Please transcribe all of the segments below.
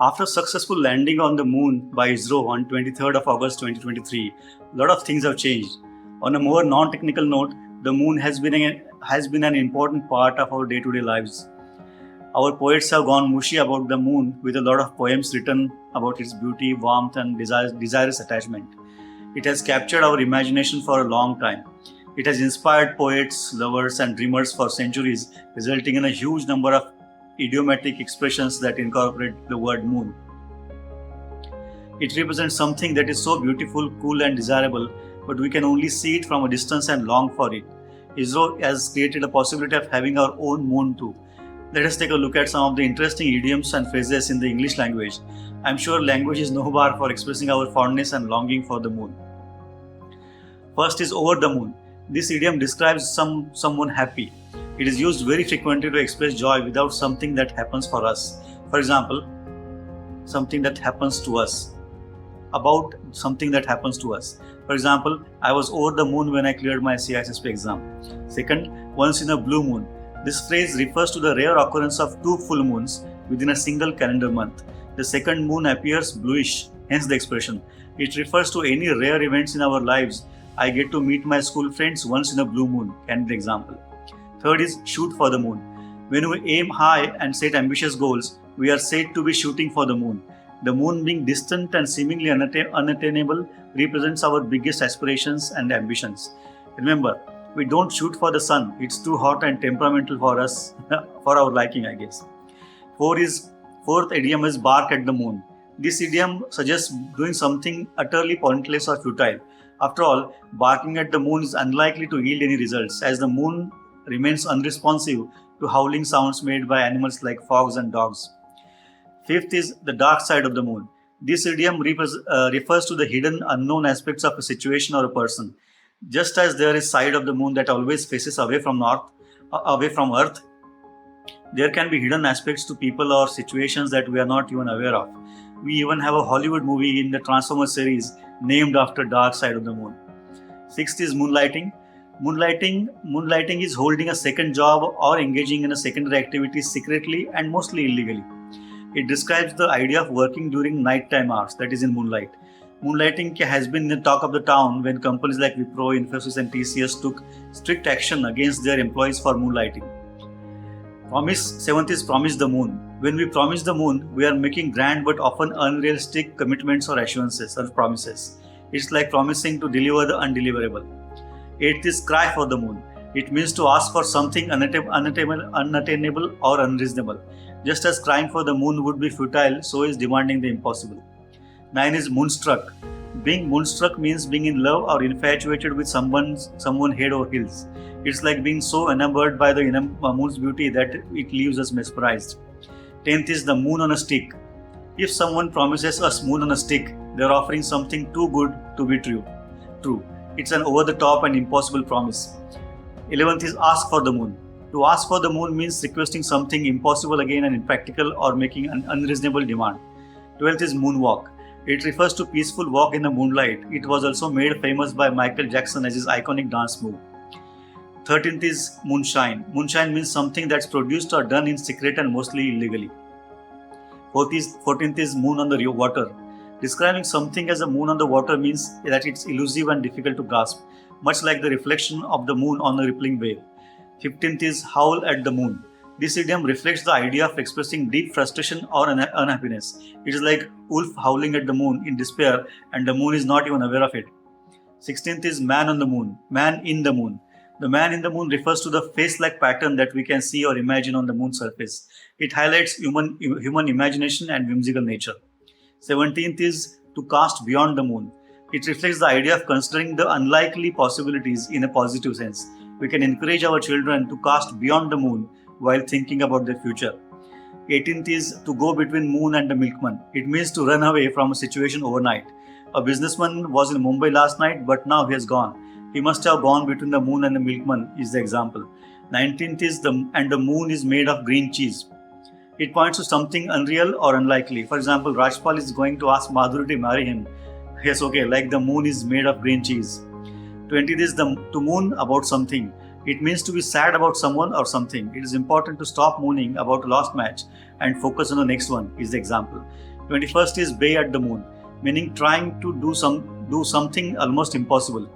After successful landing on the moon by ISRO on 23rd of August 2023, a lot of things have changed. On a more non-technical note, the moon has been an important part of our day-to-day lives. Our poets have gone mushy about the moon with a lot of poems written about its beauty, warmth, and desirous attachment. It has captured our imagination for a long time. It has inspired poets, lovers, and dreamers for centuries, resulting in a huge number of idiomatic expressions that incorporate the word moon. It represents something that is so beautiful, cool, and desirable, but we can only see it from a distance and long for it. ISRO has created a possibility of having our own moon too. Let us take a look at some of the interesting idioms and phrases in the English language. I'm sure language is no bar for expressing our fondness and longing for the moon. First is over the moon. This idiom describes someone happy. It is used very frequently to express joy without something that happens for us. For example, something that happens to us. About something that happens to us. For example, I was over the moon when I cleared my CISSP exam. Second, once in a blue moon. This phrase refers to the rare occurrence of two full moons within a single calendar month. The second moon appears bluish, hence the expression. It refers to any rare events in our lives. I get to meet my school friends once in a blue moon, can be the example. Third is shoot for the moon. When we aim high and set ambitious goals, we are said to be shooting for the moon. The moon, being distant and seemingly unattainable, represents our biggest aspirations and ambitions. Remember, we don't shoot for the sun. It's too hot and temperamental for us, for our liking, I guess. Fourth idiom is bark at the moon. This idiom suggests doing something utterly pointless or futile. After all, barking at the moon is unlikely to yield any results, as the moon remains unresponsive to howling sounds made by animals like frogs and dogs. Fifth is the dark side of the moon. This idiom refers to the hidden, unknown aspects of a situation or a person. Just as there is side of the moon that always faces away from Earth, there can be hidden aspects to people or situations that we are not even aware of. We even have a Hollywood movie in the Transformers series named after dark side of the moon. Sixth is moonlighting. Moonlighting is holding a second job or engaging in a secondary activity secretly and mostly illegally. It describes the idea of working during nighttime hours, that is in moonlight. Moonlighting has been the talk of the town when companies like Wipro, Infosys, and TCS took strict action against their employees for moonlighting. Seventh is promise the moon. When we promise the moon, we are making grand but often unrealistic commitments or assurances or promises. It's like promising to deliver the undeliverable. Eighth is cry for the moon. It means to ask for something unattainable or unreasonable. Just as crying for the moon would be futile, so is demanding the impossible. 9 is moonstruck. Being moonstruck means being in love or infatuated with someone head over heels. It's like being so enamored by the moon's beauty that it leaves us mesmerized. 10th is the moon on a stick. If someone promises us moon on a stick, they're offering something too good to be true. It's an over-the-top and impossible promise. 11th is ask for the moon. To ask for the moon means requesting something impossible again and impractical or making an unreasonable demand. 12th is moonwalk. It refers to peaceful walk in the moonlight. It was also made famous by Michael Jackson as his iconic dance move. 13th is moonshine. Moonshine means something that's produced or done in secret and mostly illegally. 14th is moon on the water. Describing something as a moon on the water means that it's elusive and difficult to grasp, much like the reflection of the moon on a rippling wave. 15th is howl at the moon. This idiom reflects the idea of expressing deep frustration or unhappiness. It is like wolf howling at the moon in despair and the moon is not even aware of it. 16th is man on the moon. Man in the moon. The man in the moon refers to the face-like pattern that we can see or imagine on the moon's surface. It highlights human imagination and whimsical nature. 17th is to cast beyond the moon. It reflects the idea of considering the unlikely possibilities in a positive sense. We can encourage our children to cast beyond the moon while thinking about their future. 18th is to go between moon and the milkman. It means to run away from a situation overnight. A businessman was in Mumbai last night, but now he has gone. He must have gone between the moon and the milkman is the example. 19th is the moon is made of green cheese. It points to something unreal or unlikely. For example, Rajpal is going to ask Madhuri to marry him. Yes, okay, like the moon is made of green cheese. 20th is to moon about something. It means to be sad about someone or something. It is important to stop mooning about a lost match and focus on the next one, is the example. 21st is bay at the moon, meaning trying to do something almost impossible.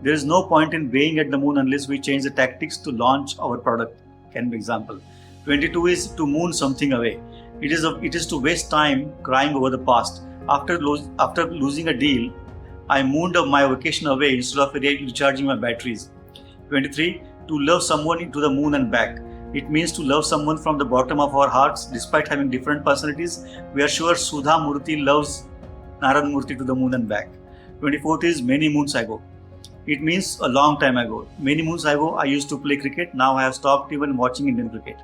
There is no point in baying at the moon unless we change the tactics to launch our product, can be example. 22 is to moon something away. It is to waste time crying over the past. After losing a deal, I mooned my vacation away instead of recharging my batteries. 23. To love someone to the moon and back. It means to love someone from the bottom of our hearts. Despite having different personalities, we are sure Sudha Murthy loves Narad Murthy to the moon and back. 24th is many moons ago. It means a long time ago. Many moons ago, I used to play cricket. Now I have stopped even watching Indian cricket.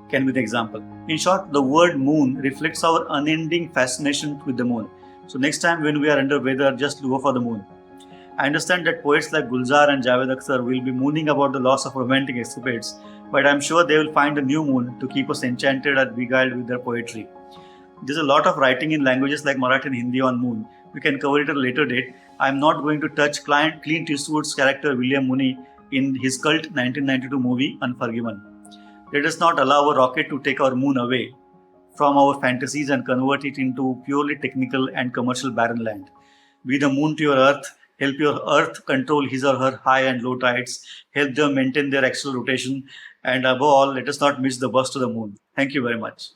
Can be the example. In short, the word moon reflects our unending fascination with the moon. So next time when we are under weather, just go for the moon. I understand that poets like Gulzar and Javed Akhtar will be mooning about the loss of romantic escapades, but I'm sure they will find a new moon to keep us enchanted and beguiled with their poetry. There's a lot of writing in languages like Marathi and Hindi on moon. We can cover it at a later date. I'm not going to touch Clint Eastwood's character William Mooney in his cult 1992 movie Unforgiven. Let us not allow a rocket to take our moon away from our fantasies and convert it into purely technical and commercial barren land. Be the moon to your earth. Help your earth control his or her high and low tides. Help them maintain their axial rotation. And above all, let us not miss the bus to the moon. Thank you very much.